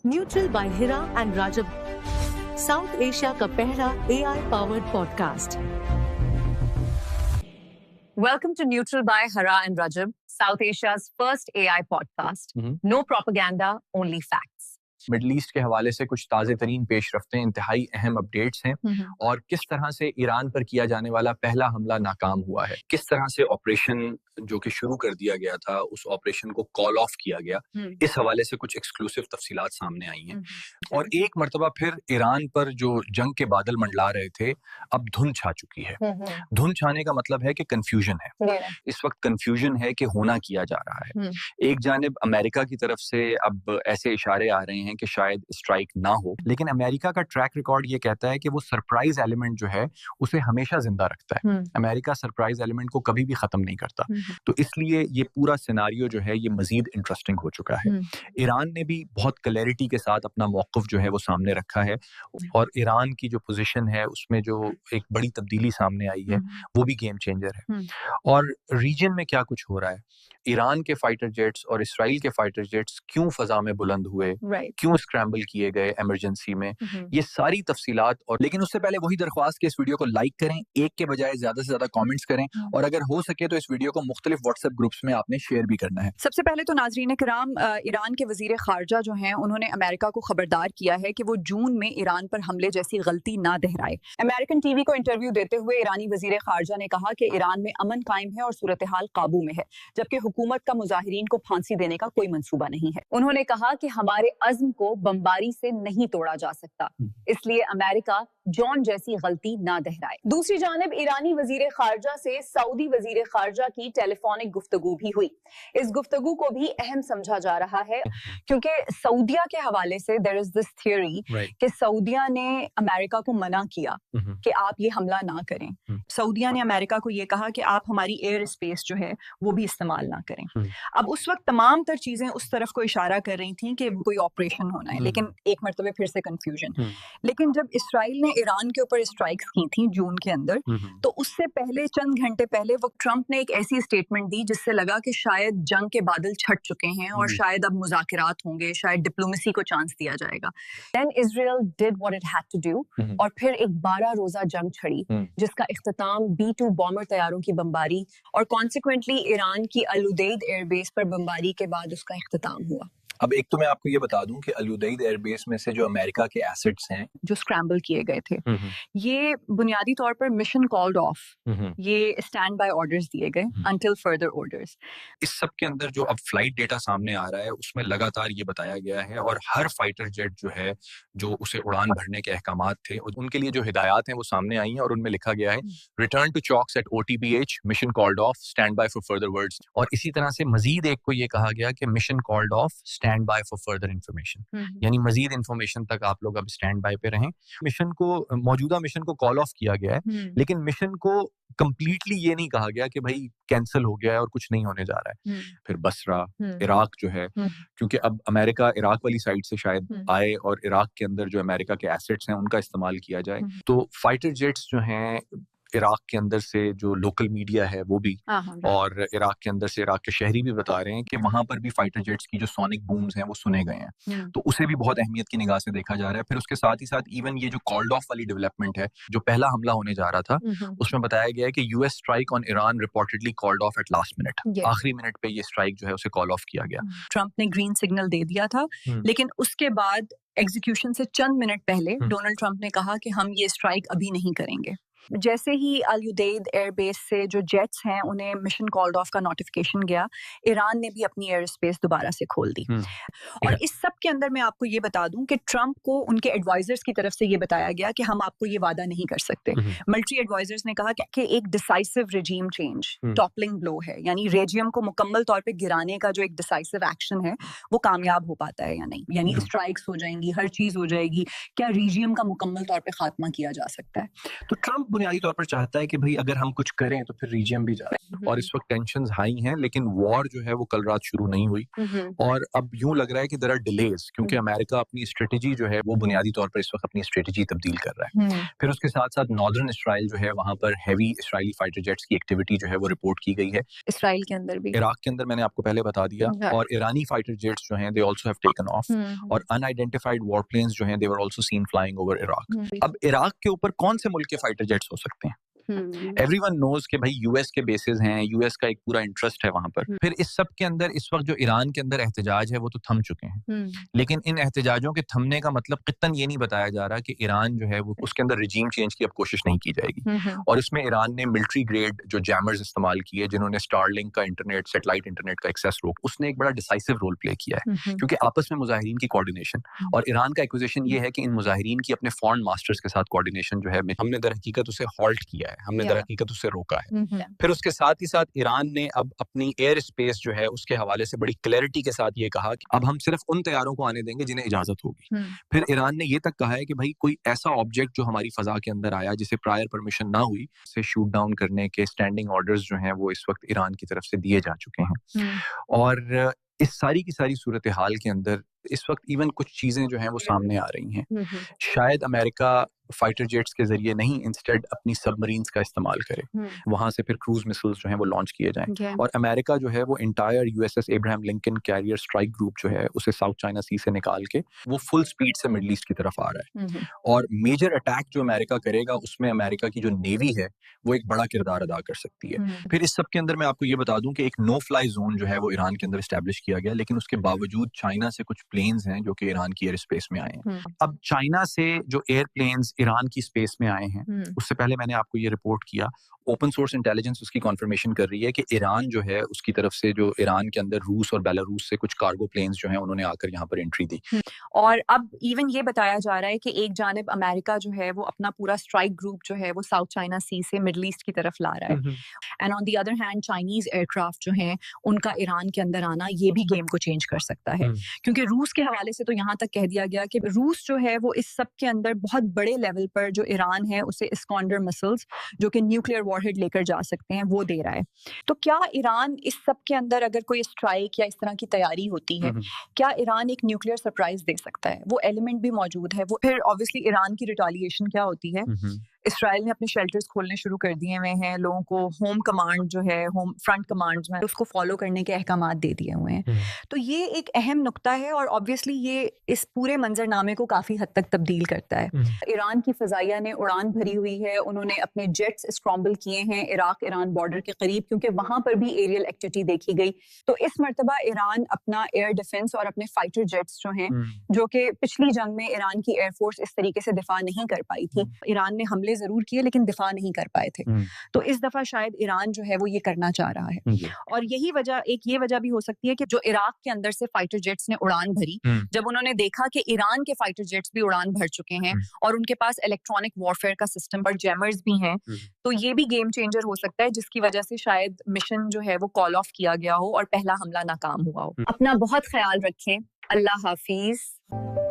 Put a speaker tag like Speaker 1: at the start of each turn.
Speaker 1: Neutral bye Hira and Rajab, south Asia का पहला AI powered podcast.
Speaker 2: Welcome to Neutral by Hara and Rajab, South Asia's first AI podcast. No propaganda, only facts.
Speaker 3: Middle east के हवाले से कुछ ताज़े तरीन पेशरफ्तें, इंतहाई अहम अपडेट्स हैं और किस तरह से ईरान पर किया जाने वाला पहला हमला नाकाम हुआ है, किस तरह से ऑपरेशन जो कि शुरू कर दिया गया था उस ऑपरेशन को कॉल ऑफ किया गया, इस हवाले से कुछ एक्सक्लूसिव तफसीलात सामने आई हैं। और एक मरतबा फिर ईरान पर जो जंग के बादल मंडला रहे थे, अब धुंध छा चुकी है। धुंध छाने का मतलब है कि कंफ्यूजन है। इस वक्त कंफ्यूजन है कि होना किया जा रहा है। एक जानिब अमेरिका की तरफ से अब ऐसे इशारे आ रहे हैं कि शायद स्ट्राइक ना हो, लेकिन अमेरिका का ट्रैक रिकॉर्ड ये कहता है कि वो सरप्राइज एलिमेंट जो है उसे हमेशा जिंदा रखता है। अमेरिका सरप्राइज एलिमेंट को कभी भी खत्म नहीं करता। तो इसलिए ये पूरा सिनारियो जो है ये मजीद इंटरेस्टिंग हो चुका है। ईरान ने भी बहुत क्लैरिटी के साथ अपना मौक़िफ़ जो है वो सामने रखा है और ईरान की जो पोजीशन है उसमें जो एक बड़ी तब्दीली सामने आई है वो भी गेम चेंजर है। और रीजन में क्या कुछ हो रहा है, ईरान के फाइटर जेट्स और इसराइल के फाइटर जेट्स क्यों फजा में बुलंद हुए, क्यों स्क्रैम्बल किए गए इमरजेंसी में, ये सारी तफसीलात। और लेकिन उससे पहले वही दरख्वास्त कि इस वीडियो को लाइक करें, एक के बजाय ज्यादा से ज्यादा कमेंट्स करें और अगर हो सके तो इस वीडियो को मुख्तलिफ व्हाट्सएप ग्रुप्स में आपने शेयर भी करना है।
Speaker 4: सबसे पहले तो नाजरीन किराम, ईरान के वजीर खारजा जो हैं उन्होंने अमेरिका को खबरदार किया है कि वो जून में ईरान पर हमले जैसी गलती ना दोहराए। अमेरिकन टीवी को इंटरव्यू देते हुए ईरानी वजीर खारजा ने कहा कि ईरान में अमन कायम है और सूरत हाल काबू में है, जबकि हुकूमत का मुजाहिरीन को फांसी देने का कोई मंसूबा नहीं है। उन्होंने कहा कि हमारे अज़्म को बमबारी से नहीं तोड़ा जा सकता, इसलिए अमेरिका जॉन जैसी गलती ना दोहराए। दूसरी जानिब ईरानी वजीर खारजा से सऊदी वजीर खारजा की टेलीफोनिक गुफ्तगू भी हुई। इस गुफ्तगू को भी अहम समझा जा रहा है क्योंकि सऊदिया के हवाले से देयर इज दिस थियरी कि सऊदिया ने अमेरिका को मना किया कि आप ये हमला ना करें। सऊदिया ने अमेरिका को ये कहा कि आप हमारी एयर स्पेस जो है वो भी इस्तेमाल ना करें। अब उस वक्त तमाम तर चीजें उस तरफ को इशारा कर रही थी कि कोई ऑपरेशन होना है, लेकिन एक मरतबे फिर से कंफ्यूजन। लेकिन जब इसराइल ने ईरान के ऊपर स्ट्राइक्स की थी जून के अंदर, तो उससे पहले चंद घंटे पहले वो ट्रंप ने एक ऐसी स्टेटमेंट दी जिससे लगा कि शायद जंग के बादल छट चुके हैं और शायद अब मुज़ाकरात होंगे, शायद डिप्लोमेसी को चांस दिया जाएगा। Then Israel did what it had to do और फिर एक 12 रोजा जंग छड़ी जिसका इख्तिताम B-2 बॉम्बर तैयारों की बमबारी और कॉन्सिक्वेंटली ईरान की अल-उदैद एयरबेस पर बमबारी के बाद उसका इख्तिताम हुआ।
Speaker 3: अब एक तो मैं आपको ये बता दूं कि अल-उदैद एयरबेस में से जो अमेरिका के एसेट्स हैं
Speaker 4: जो स्क्रैम्बल किए गए थे, ये बुनियादी तौर पर मिशन कॉल्ड ऑफ, ये स्टैंड बाय ऑर्डर्स दिए गए अंटिल फर्दर ऑर्डर्स।
Speaker 3: इस सब के अंदर जो अब फ्लाइट डेटा सामने आ रहा है उसमें लगातार ये बताया गया है और हर फाइटर जेट जो है जो उसे उड़ान भरने के अहकामात थे उनके लिए जो हिदायत हैं वो सामने आई हैं और उनमें लिखा गया है return to chocks at OTBH, mission called off, stand by for further words. और इसी तरह से मजीद एक को ये कहा गया कि mission called off, stand by for further information, यानी मजीद इंफॉर्मेशन तक आप लोग अब स्टैंड बाय पे रहें। मिशन को, मौजूदा मिशन को कॉल ऑफ किया गया है, लेकिन मिशन को कंप्लीटली ये नहीं कहा गया कि भाई कैंसिल हो गया है और कुछ नहीं होने जा रहा है। फिर बसरा, इराक जो है, क्योंकि अब अमेरिका इराक वाली साइड से शायद आए और इराक के अंदर जो अमेरिका के एसेट्स हैं उनका इस्तेमाल किया जाए, तो फाइटर जेट्स जो हैं इराक के अंदर से जो लोकल मीडिया है वो भी और इराक के अंदर से इराक के शहरी भी बता रहे हैं कि वहां पर भी फाइटर जेट्स की जो सोनिक बूम्स हैं वो सुने गए हैं, तो उसे भी बहुत अहमियत की निगाह से देखा जा रहा है। फिर उसके साथ ही साथ इवन ये जो कॉल्ड ऑफ वाली डेवलपमेंट है, जो पहला हमला होने जा रहा था उसमें बताया गया है कि US strike on Iran reportedly called off at last minute, आखिरी मिनट पे ये स्ट्राइक जो है उसे कॉल ऑफ किया गया।
Speaker 4: ट्रंप ने ग्रीन सिग्नल दे दिया था, लेकिन उसके बाद एग्जीक्यूशन से चंद मिनट पहले डोनाल्ड ट्रंप ने कहा कि हम ये स्ट्राइक अभी नहीं करेंगे। जैसे ही अल-उदैद एयरबेस से जो जेट्स हैं उन्हें मिशन कॉल्ड ऑफ का नोटिफिकेशन गया, ईरान ने भी अपनी एयर स्पेस दोबारा से खोल दी। और इस सब के अंदर मैं आपको ये बता दूं कि ट्रंप को उनके एडवाइजर्स की तरफ से ये बताया गया कि हम आपको ये वादा नहीं कर सकते। मिलिट्री एडवाइजर्स ने कहा कि एक decisive regime change, toppling blow है, यानी रेजिम को मुकम्मल तौर पे गिराने का जो एक डिसाइसिव एक्शन है वो कामयाब हो पाता है या नहीं, यानी स्ट्राइक्स हो जाएंगी, हर चीज हो जाएगी, क्या रेजिम का मुकम्मल तौर पे खात्मा किया जा सकता है।
Speaker 3: तो ट्रंप
Speaker 5: بنیادی طور پر چاہتا ہے کہ بھئی اگر ہم کچھ کریں تو پھر ریجن بھی جائے.
Speaker 3: اور اس وقت ٹینشنز ہائی ہیں، لیکن وار جو ہے وہ کل رات شروع نہیں ہوئی، اور اب یوں لگ رہا ہے کہ دیر آر ڈیلیز، کیونکہ امریکہ اپنی اسٹریٹجی جو ہے وہ بنیادی طور پر اس وقت اپنی اسٹریٹجی تبدیل کر رہا ہے. پھر اس کے ساتھ ساتھ ناردرن اسرائیل جو ہے وہاں پر ہیوی اسرائیلی فائٹر جیٹس کی ایکٹیویٹی جو ہے وہ رپورٹ کی گئی ہے.
Speaker 4: اسرائیل کے اندر بھی،
Speaker 3: عراق کے اندر میں نے آپ کو پہلے بتا دیا، اور ایرانی فائٹر جیٹس جو ہیں they also have taken off, اور ان آئیڈینٹیفائڈ وار پلینز جو ہیں they were also seen flying over Iraq. اب عراق کے اوپر کون سے ملک کے فائٹر جیٹس ہو سکتے ہیں؟ ایوری ون نوز کہ بھائی یو ایس کے بیسز ہیں، یو ایس کا ایک پورا انٹرسٹ ہے وہاں پر. پھر اس سب کے اندر اس وقت جو ایران کے اندر احتجاج ہے وہ تو تھم چکے ہیں، لیکن ان احتجاجوں کے تھمنے کا مطلب قطعاً یہ نہیں بتایا جا رہا کہ ایران جو ہے وہ اس کے اندر رجیم چینج کی اب کوشش نہیں کی جائے گی. اور اس میں ایران نے ملٹری گریڈ جو جیمرز استعمال کیے، جنہوں نے اسٹار لنک کا انٹرنیٹ، سیٹلائٹ انٹرنیٹ کا ایکسیس روک، اس نے ایک بڑا ڈیسائسو رول پلے کیا ہے، کیونکہ آپس میں مظاہرین کی کوارڈینیشن، اور ایران کا ایکوزیشن یہ ہے کہ ان مظاہرین کی اپنے فورن ماسٹرز کے ساتھ کوارڈینیشن جو ہے ہم نے در حقیقت اسے ہالٹ کیا ہے، ہم نے در حقیقت اسے روکا ہے.
Speaker 5: پھر اس کے ساتھ ہی ساتھ ایران نے اب اپنی ایئر اسپیس جو ہے اس کے حوالے سے بڑی کلیئرٹی کے ساتھ یہ کہا کہ
Speaker 3: اب ہم صرف ان طیاروں کو آنے دیں گے جنہیں اجازت ہوگی. پھر ایران نے یہ تک کہا ہے کہ بھائی کوئی ایسا آبجیکٹ جو ہماری فضا کے اندر آیا جسے پرائر پرمیشن نہ ہوئی، اسے شوٹ ڈاؤن کرنے کے اسٹینڈنگ آرڈرز جو ہیں وہ اس وقت ایران کی طرف سے دیے جا چکے ہیں. اور اس ساری کی ساری صورتحال کے اندر اس وقت ایون کچھ چیزیں جو ہیں وہ سامنے آ رہی ہیں. شاید امریکہ فائٹر جیٹس کے ذریعے نہیں، انسٹیڈ اپنی سب مرینز کا استعمال کرے، وہاں سے پھر کروز مسلز جو ہیں وہ لانچ کیے جائیں. اور امریکہ جو ہے وہ انٹائر یو ایس ایس ابراہیم لنکن کیریئر اسٹرائک گروپ جو ہے اسے ساؤتھ چائنا سی سے نکال کے وہ فل سپیڈ سے مڈل ایسٹ کی طرف آ رہا ہے. اور میجر اٹیک جو امریکہ کرے گا اس میں امریکہ کی جو نیوی ہے وہ ایک بڑا کردار ادا کر سکتی ہے. پھر اس سب کے اندر میں آپ کو یہ بتا دوں کہ ایک نو فلائی زون جو ہے وہ ایران کے اندر اسٹیبلش کیا گیا، لیکن اس کے باوجود چائنا سے کچھ پلینز ہیں جو کہ ایران کی ایئر اسپیس میں آئے ہیں. اب چائنا سے جو ایئر پلینز ایران کی اسپیس میں آئے ہیں، اس سے پہلے میں نے آپ کو یہ رپورٹ کیا، اوپن سورس انٹیلیجنس اس کی کنفرمیشن کر رہی ہے کہ ایران جو ہے اس کی طرف سے جو ایران کے اندر روس اور بیلاروس سے کچھ کارگو پلینز جو ہیں انہوں نے آ کر یہاں پر انٹری دی.
Speaker 4: اور اب ایون یہ بتایا جا رہا ہے کہ ایک جانب امریکہ جو ہے وہ اپنا پورا اسٹرائک گروپ جو ہے وہ ساؤتھ چائنا سی سے مڈل ایسٹ کی طرف لا رہا ہے، and on the other hand Chinese aircraft جو ہیں ان کا ایران کے اندر آنا یہ بھی گیم کو چینج کر سکتا ہے. کیونکہ روس کے حوالے سے تو یہاں تک کہہ دیا گیا کہ روس جو ہے وہ اس سب کے اندر بہت بڑے لیول پر جو ایران ہے اسے اسکانڈر مسلز جو کہ نیوکلیئر وار ہیڈ لے کر جا سکتے ہیں وہ دے رہا ہے. تو کیا ایران اس سب کے اندر اگر کوئی اسٹرائک یا اس طرح کی تیاری ہوتی ہے، کیا ایران ایک نیوکلیئر سرپرائز دے سکتا ہے؟ وہ ایلیمنٹ بھی موجود ہے. وہ پھر obviously ایران کی ریٹالیشن کیا ہوتی ہے؟ اسرائیل نے اپنے شیلٹرز کھولنے شروع کر دیے ہوئے ہیں، لوگوں کو ہوم کمانڈ جو ہے، ہوم فرنٹ کمانڈ جو ہے اس کو فالو کرنے کے احکامات دے دیے ہوئے ہیں. تو یہ ایک اہم نقطہ ہے، اور obviously یہ اس پورے منظرنامے کو کافی حد تک تبدیل کرتا ہے. ایران کی فضائیہ نے اڑان بھری ہوئی ہے، انہوں نے اپنے جیٹس اسکرامبل کیے ہیں عراق ایران بارڈر کے قریب، کیونکہ وہاں پر بھی ایریل ایکٹیویٹی دیکھی گئی. تو اس مرتبہ ایران اپنا ایئر ڈیفنس اور اپنے فائٹر جیٹس جو ہیں، جو کہ پچھلی جنگ میں ایران کی ایئر فورس اس طریقے سے دفاع نہیں کر پائی تھی، ایران نے حملے ضرور کیے لیکن دفاع نہیں کر پائے تھے، تو اس دفعہ شاید ایران جو ہے وہ یہ کرنا چاہ رہا ہے. اور یہی وجہ، ایک یہ وجہ بھی ہو سکتی ہے کہ جو عراق کے اندر سے فائٹر جیٹس نے اڑان بھری، جب انہوں نے دیکھا کہ ایران کے فائٹر جیٹس بھی اڑان بھر چکے ہیں اور ان کے پاس الیکٹرانک وارفیئر کا سسٹم اور جیمرز بھی ہیں، تو یہ بھی گیم چینجر ہو سکتا ہے، جس کی وجہ سے شاید مشن جو ہے وہ کال آف کیا گیا ہو اور پہلا حملہ ناکام ہوا ہو. اپنا بہت خیال رکھیں. اللہ حافظ.